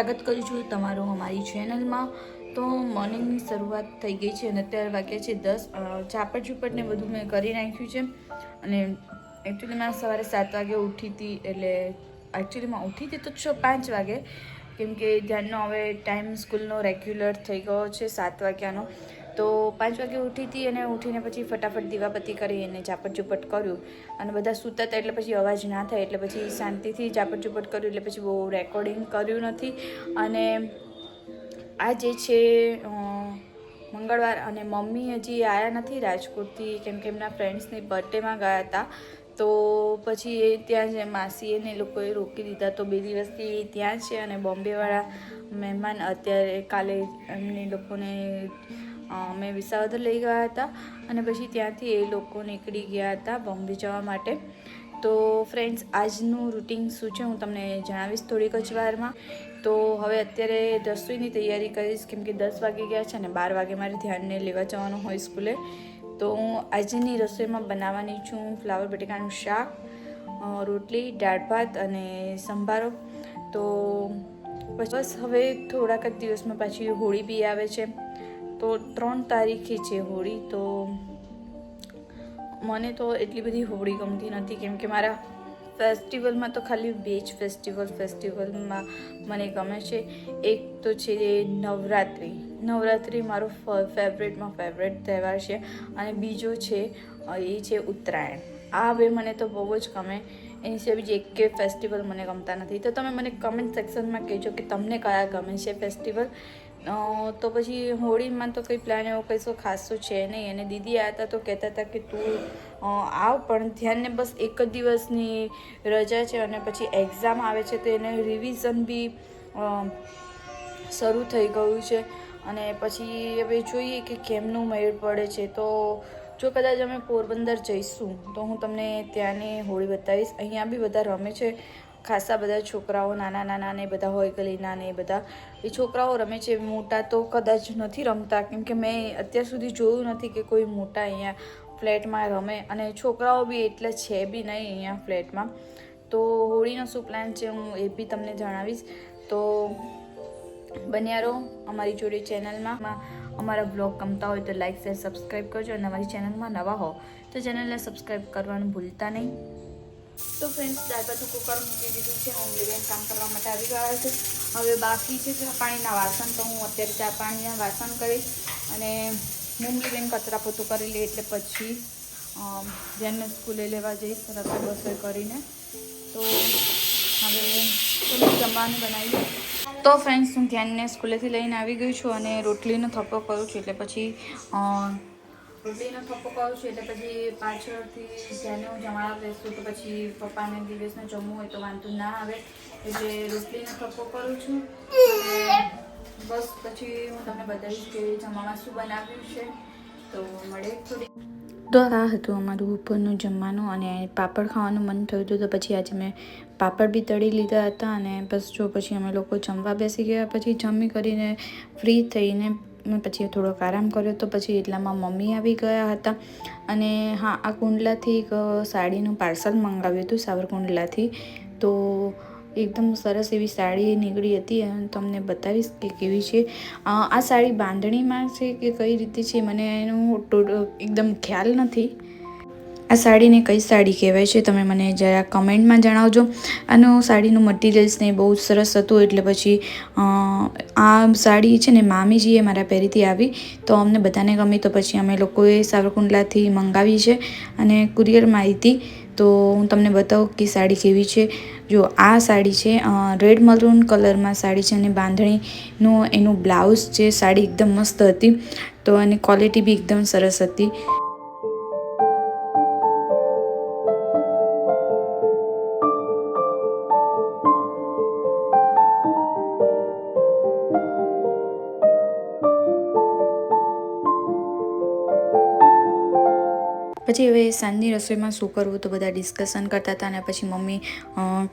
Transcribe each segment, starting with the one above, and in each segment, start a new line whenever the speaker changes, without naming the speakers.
સ્વાગત કરું છું તમારું અમારી ચેનલમાં। તો મોર્નિંગની શરૂઆત થઈ ગઈ છે અને અત્યારે વાગ્યા છે 10। ઝાપટ ઝૂપટ ને બધું મેં કરી નાખ્યું છે અને એકચ્યુઅલીમાં સવારે 7 વાગે ઉઠી હતી, એટલે એકચ્યુઅલીમાં ઉઠી હતી તો 5 વાગે, કેમ કે ધ્યાનનો હવે ટાઈમ સ્કૂલનો રેગ્યુલર થઈ ગયો છે 7 વાગ્યાનો। તો 5 વાગે ઉઠી હતી અને ઉઠીને પછી ફટાફટ દીવાબત્તી કરી અને ઝાપટ ઝૂપટ કર્યું અને બધા સૂતા હતા એટલે પછી અવાજ ના થાય એટલે પછી શાંતિથી ઝાપટ ઝૂપટ કર્યું, એટલે પછી બહુ રેકોર્ડિંગ કર્યું નથી। અને આ જે છે મંગળવાર અને મમ્મી હજી આવ્યા નથી રાજકોટથી, કેમ કે એમના ફ્રેન્ડ્સની બર્થડેમાં ગયા હતા। તો પછી એ ત્યાં છે, માસી એને લોકોએ રોકી દીધા, તો 2 દિવસથી ત્યાં છે અને બોમ્બેવાળા મહેમાન અત્યારે કાલે એમને લોકોને મેં વિસાવદર લઈ ગયા હતા અને પછી ત્યાંથી એ લોકો નીકળી ગયા હતા બોમ્બે જવા માટે। તો ફ્રેન્ડ્સ, આજનું રૂટિન શું છે હું તમને જણાવીશ થોડીક જ વારમાં। તો હવે અત્યારે રસોઈની તૈયારી કરીશ, કેમ કે 10 વાગી ગયા છે અને 12 વાગે મારે ધ્યાનને લેવા જવાનું હોય સ્કૂલે। તો હું આજની રસોઈમાં બનાવવાની છું ફ્લાવર બટેકાનું શાક, રોટલી, દાળ ભાત અને સંભારો। તો બસ હવે થોડાક જ દિવસમાં પાછી હોળી બી આવે છે, તો 3 તારીખે છે હોળી। તો મને તો એટલી બધી હોળી ગમતી નથી, કેમ કે મારા ફેસ્ટિવલમાં તો ખાલી 2 જ ફેસ્ટિવલમાં મને ગમે છે। એક તો છે નવરાત્રિ મારો ફેવરેટ તહેવાર છે અને બીજો છે એ છે ઉત્તરાયણ। આ બે મને તો બહુ જ ગમે, એની સિવાય બીજી એક ફેસ્ટિવલ મને ગમતા નથી। તો તમે મને કમેન્ટ સેક્શનમાં કહેજો કે તમને કયા ગમે છે ફેસ્ટિવલ। તો પછી હોળીમાં તો કંઈ પ્લાન એવો કશો ખાસો છે નહીં, અને દીદી આવ્યા હતા તો કહેતા હતા કે તું આવ, પણ ધ્યાનને બસ 1 જ દિવસની રજા છે અને પછી એક્ઝામ આવે છે, તો એને રિવિઝન બી શરૂ થઈ ગયું છે અને પછી હવે જોઈએ કે કેમનું મેળ પડે છે। તો જો કદાચ અમે પોરબંદર જઈશું તો હું તમને ત્યાંની હોળી બતાવીશ। અહીંયા બી બધા રમે છે, ખાસા બધા છોકરાઓ નાના ને બધા હોય, ગલીના ને બધા એ છોકરાઓ રમે છે। મોટા તો કદાચ નથી રમતા, કેમ કે મેં અત્યાર સુધી જોયું નથી કે કોઈ મોટા અહીંયા ફ્લેટમાં રમે, અને છોકરાઓ બી એટલે છે બી નહીં અહીંયા ફ્લેટમાં। તો હોળીનો શું પ્લાન છે હું એ બી તમને જણાવીશ। તો બન્યા રહો અમારી જોડે ચેનલમાં। અમારા બ્લોગ ગમતા હોય તો લાઈક શેર સબસ્ક્રાઈબ કરજો, અને અમારી ચેનલમાં નવા હો તો ચેનલને સબસ્ક્રાઈબ કરવાનું ભૂલતા નહીં। તો ફ્રેન્ડ્સ, દાળ ભાતનું કુકર મૂકી દીધું છે, મમ્મીબેન કામ કરવા માટે આવી ગયા છે। હવે બાકી છે ચા પાણીના વાસણ, તો હું અત્યારે ચા પાણીના વાસણ કરીશ અને મમ્મીબેન કચરા પોતું કરી લે એટલે પછી ધ્યાનને સ્કૂલે લેવા જઈશ રસોઈ કરીને। તો હવે જમવાનું બનાવીએ। તો ફ્રેન્ડ્સ, હું ધ્યાનને સ્કૂલેથી લઈને આવી ગઈ છું અને રોટલીનો થપ્પો કરું છું, એટલે પછી પાછળથી ધ્યાને હું જમાડવા બેસું તો પછી પપ્પાને દિવસને જમવું હોય તો વાંધો ના આવે, એટલે રોટલીનો થપ્પો કરું છું। અને બસ પછી હું તમને બતાવીશ કે જમવામાં શું બનાવ્યું છે। તો મળે થોડી। તો આ હતું અમારું ઉપરનું જમવાનું, અને પાપડ ખાવાનું મન થયું હતું તો પછી આજે મેં પાપડ બી તળી લીધા હતા, અને બસ જો પછી અમે લોકો જમવા બેસી ગયા। પછી જમી કરીને ફ્રી થઈને પછી થોડોક આરામ કર્યો, તો પછી એટલામાં મમ્મી આવી ગયા હતા। અને હા, આ કુંડલાથી એક સાડીનું પાર્સલ મંગાવ્યું હતું સાવરકુંડલાથી, તો એકદમ સરસ એવી સાડી નીકળી હતી અને તમને બતાવીશ કે કેવી છે। આ સાડી બાંધણીમાં છે કે કઈ રીતે છે મને એનું એકદમ ખ્યાલ નથી। આ સાડીને કઈ સાડી કહેવાય છે તમે મને જરા કમેન્ટમાં જણાવજો। આનું સાડીનું મટીરિયલ્સ ને બહુ સરસ હતું, એટલે પછી આ સાડી છે ને મામીજીએ મારા પહેરીથી આવી, તો અમને બધાને ગમી, તો પછી અમે લોકોએ સાવરકુંડલાથી મંગાવી છે અને કુરિયરમાં આવી હતી। તો હું તમને બતાવું કે સાડી કેવી છે। જો આ સાડી છે રેડ મરૂન કલરમાં સાડી છે, અને બાંધણીનું એનું બ્લાઉઝ છે, સાડી એકદમ મસ્ત હતી, તો એની ક્વોલિટી બી એકદમ સરસ હતી। પછી હવે સાંજની રસોઈમાં શું કરવું તો બધા ડિસ્કશન કરતા હતા. અને પછી મમ્મી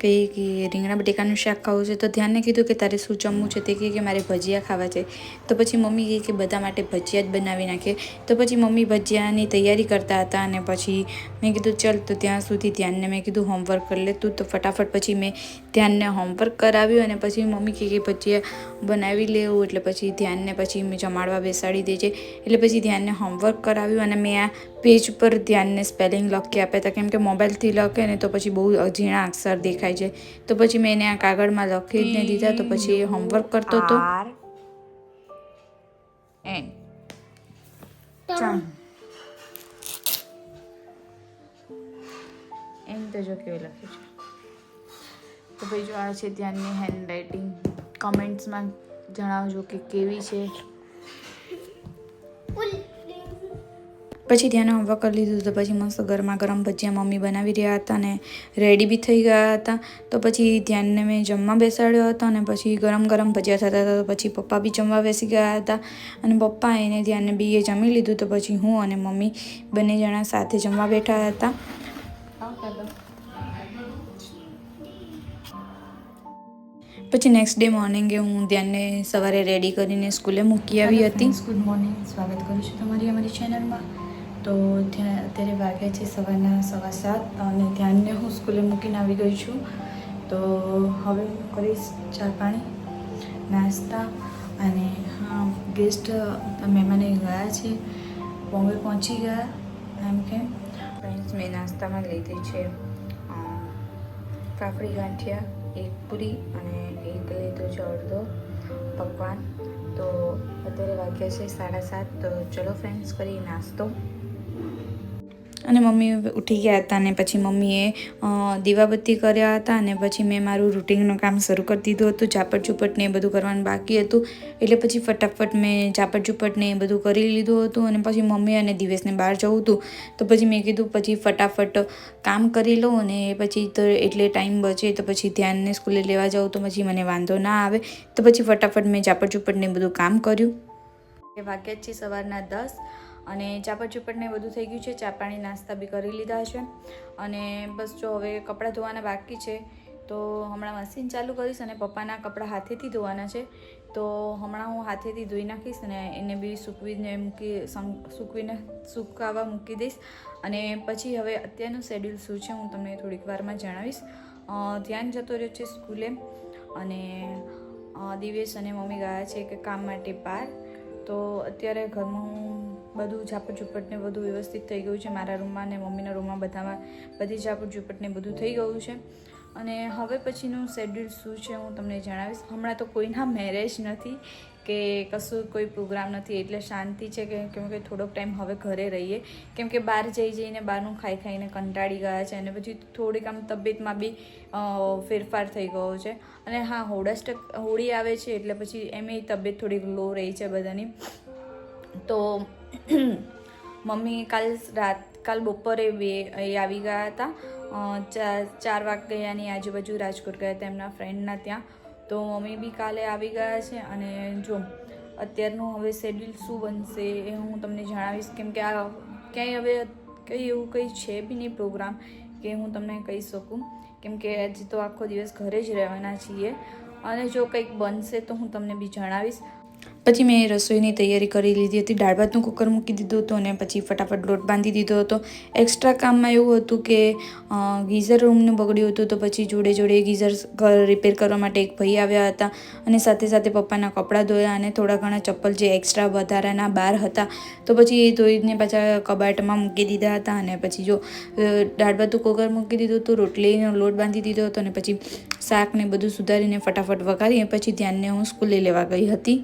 કહે કે રીંગણા બટેકાનું શાક ખાવું છે. તો ધ્યાનને કીધું કે તારે શું જમવું છે. તે કહે કે મારે ભજીયા ખાવા છે. તો પછી મમ્મી કહે કે બધા માટે ભજીયા જ બનાવી નાખે. તો પછી મમ્મી ભજીયાની તૈયારી કરતા હતા. અને પછી મેં કીધું ચલ, તો ત્યાં સુધી ધ્યાનને મેં કીધું હોમવર્ક કરી લે તું. તો ફટાફટ પછી મેં ધ્યાનને હોમવર્ક કરાવ્યું. અને પછી મમ્મી કહે કે ભજીયા બનાવી લેવું. એટલે પછી ધ્યાનને પછી મેં જમાડવા બેસાડી દે છે. એટલે પછી ધ્યાનને હોમવર્ક કરાવ્યું. અને મેં આ પેજ પર ધ્યાનને સ્પેલિંગ લખી આપ્યા હતા, કેમ કે મોબાઈલથી લખે ને તો પછી બહુ ઝીણા અક્ષર દેખાય છે. તો પછી મેં એને આ કાગળમાં લખીને દીધા. તો પછી એ હોમવર્ક કરતો હતો. એમ તો જો કેવું લખ્યું છે. તો ભાઈ જો આ છે ધ્યાનની હેન્ડ રાઇટિંગ. કમેન્ટ્સમાં જણાવજો કે કેવી છે. પછી ધ્યાને હોમવર્ક કરી લીધું. તો પછી મસ્ત ગરમા ગરમ ભજીયા મમ્મી બનાવી રહ્યા હતા અને રેડી બી થઈ ગયા હતા. તો પછી ધ્યાનને મેં જમવા બેસાડ્યો હતો. અને પછી ગરમ ગરમ ભજીયા થતા હતા. તો પછી પપ્પા બી જમવા બેસી ગયા હતા. અને પપ્પા એને ધ્યાનને બી એ જમી લીધું. તો પછી હું અને મમ્મી બંને જણા સાથે જમવા બેઠા હતા. પછી નેક્સ્ટ ડે મોર્નિંગે હું ધ્યાનને સવારે રેડી કરીને સ્કૂલે મૂકી આવી હતી. ગુડ મોર્નિંગ, સ્વાગત કરું છું તમારી અમારી ચેનલમાં. તો અત્યારે વાગ્યા છે સવારના 7:15 અને ધ્યાનને હું સ્કૂલે મૂકીને આવી ગઈ છું. તો હવે કરીશ ચા પાણી નાસ્તા. અને હા, ગેસ્ટ મહેમાને ગયા છે, બોમ્બે પહોંચી ગયા. એમ કે ફ્રેન્ડ્સ, મેં નાસ્તામાં લીધી છે કાકડી ગાંઠિયા, એક પૂરી અને એક લીધો છે અડધો પકવાન. તો અત્યારે વાગ્યા છે 7:30. તો ચલો ફ્રેન્ડ્સ, કરીએ નાસ્તો. અને મમ્મી ઉઠી ગયા હતા. અને પછી મમ્મીએ દીવાબત્તી કર્યા હતા. અને પછી મેં મારું રૂટિનનું કામ શરૂ કરી દીધું હતું. ઝાપટ ઝૂપટ ને એ બધું કરવાનું બાકી હતું. એટલે પછી ફટાફટ મેં ઝાપટ ઝૂપટ ને એ બધું કરી લીધું હતું. અને પછી મમ્મી અને દિવેશને બહાર જવું હતું. તો પછી મેં કીધું પછી ફટાફટ કામ કરી લઉં. અને પછી તો એટલે ટાઈમ બચે તો પછી ધ્યાનને સ્કૂલે લેવા જાઉં તો પછી મને વાંધો ના આવે. તો પછી ફટાફટ મેં ઝાપટ ઝૂપટ ને બધું કામ કર્યું. વાગ્યા છે સવારના 10 અને ઝાપટ ઝૂપટ ને બધું થઈ ગયું છે. ચા પાણી નાસ્તા બી કરી લીધા છે. અને બસ જો હવે કપડાં ધોવાના બાકી છે. તો હમણાં મશીન ચાલુ કરીશ. અને પપ્પાના કપડાં હાથેથી ધોવાના છે. તો હમણાં હું હાથેથી ધોઈ નાખીશ. અને એને બી સૂકવીને સુકાવા મૂકી દઈશ. અને પછી હવે અત્યારનું શેડ્યુલ શું છે હું તમને થોડીક વારમાં જણાવીશ. ધ્યાન જતો રહ્યો છે સ્કૂલે. અને દિવેશ અને મમ્મી ગયા છે કે કામ માટે બહાર. તો અત્યારે ઘરમાં હું બધું ઝાપટ ઝૂપટ ને બધું વ્યવસ્થિત થઈ ગયું છે. મારા રૂમમાં ને મમ્મીના રૂમમાં બધામાં બધી ઝાપટ ઝૂપટ ને બધું થઈ ગયું છે. અને હવે પછીનું શેડ્યુલ શું છે હું તમને જણાવીશ. હમણાં તો કોઈના મેરેજ નથી કે કશું કોઈ પ્રોગ્રામ નથી, એટલે શાંતિ છે. કેમ કે થોડોક ટાઈમ હવે ઘરે રહીએ, કેમ કે બહાર જઈને બહારનું ખાઈ ખાઈને કંટાળી ગયા છે. અને પછી થોડીક આમ તબિયતમાં બી ફેરફાર થઈ ગયો છે. અને હા, હોળી આવે છે એટલે પછી એમની તબિયત થોડીક લો રહી છે બધાની. તો મમ્મી કાલ બપોરે આવી ગયા હતા. 4 વાગ્યાની આજુબાજુ રાજકોટ ગયા હતા એમના ફ્રેન્ડના ત્યાં. તો મમ્મી બી કાલે આવી ગયા છે. અને જો અત્યારનું હવે શેડ્યુલ શું બનશે એ હું તમને જણાવીશ. કેમ કે આ ક્યાંય હવે કંઈ એવું કંઈ છે બી નહીં પ્રોગ્રામ કે હું તમને કહી શકું. કેમ કે આજે તો આખો દિવસ ઘરે જ રહેવાના છીએ. અને જો કંઈક બનશે તો હું તમને બી જણાવીશ. પછી મેં રસોઈની તૈયારી કરી લીધી હતી. દાળ ભાતનું કુકર મૂકી દીધું હતું. અને પછી ફટાફટ લોટ બાંધી દીધો હતો. એક્સ્ટ્રા કામમાં એવું હતું કે ગીઝર રૂમનું બગડ્યું હતું. તો પછી જોડે જોડે ગીઝર રિપેર કરવા માટે એક ભાઈ આવ્યા હતા. અને સાથે સાથે પપ્પાના કપડાં ધોયા. અને થોડા ઘણા ચપ્પલ જે એક્સ્ટ્રા વધારાના બહાર હતા તો પછી એ ધોઈને પાછા કબાટમાં મૂકી દીધા હતા. અને પછી જો દાળ ભાતનું કુકર મૂકી દીધું હતું, રોટલીનો લોટ બાંધી દીધો હતો. અને પછી શાક ને બધું સુધારીને ફટાફટ વઘારી પછી ધ્યાનને હું સ્કૂલે લેવા ગઈ હતી.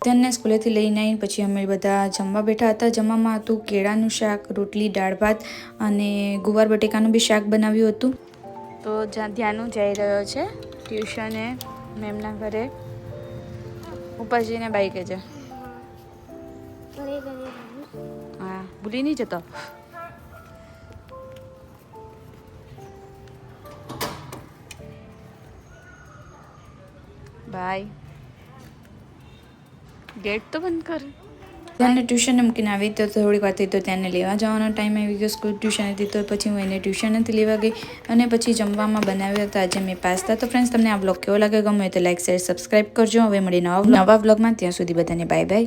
તેને સ્કૂલેથી લઈને આવીને પછી અમે બધા જમવા બેઠા હતા. જમવામાં હતું કેળાનું શાક, રોટલી, દાળ ભાત અને ગુવાર બટેકાનું બી શાક બનાવ્યું હતું. તો ધ્યાનું જઈ રહ્યો છે ટ્યુશને મેમના ઘરે. ઉપર જઈને બાઈ કહેજે. હા, ભૂલી નહીં જતો. બાય. ગેટ તો બંધ કર. તેને ટ્યુશને મૂકીને આવી તો થોડીક વાર થઈ તો તેને લેવા જવાનો ટાઈમ આવી ગયો સ્કૂલ ટ્યુશનેથી. તો પછી હું એને ટ્યુશનેથી લેવા ગઈ અને પછી જમવામાં બનાવ્યા હતા આજે મેં પાસ્તા. તો ફ્રેન્ડ્સ, તમને આ બ્લોગ કેવો લાગે ગમે તો લાઈક, શેર, સબસ્ક્રાઈબ કરજો. હવે મળી નવા બ્લોગમાં. ત્યાં સુધી બધાને બાય બાય.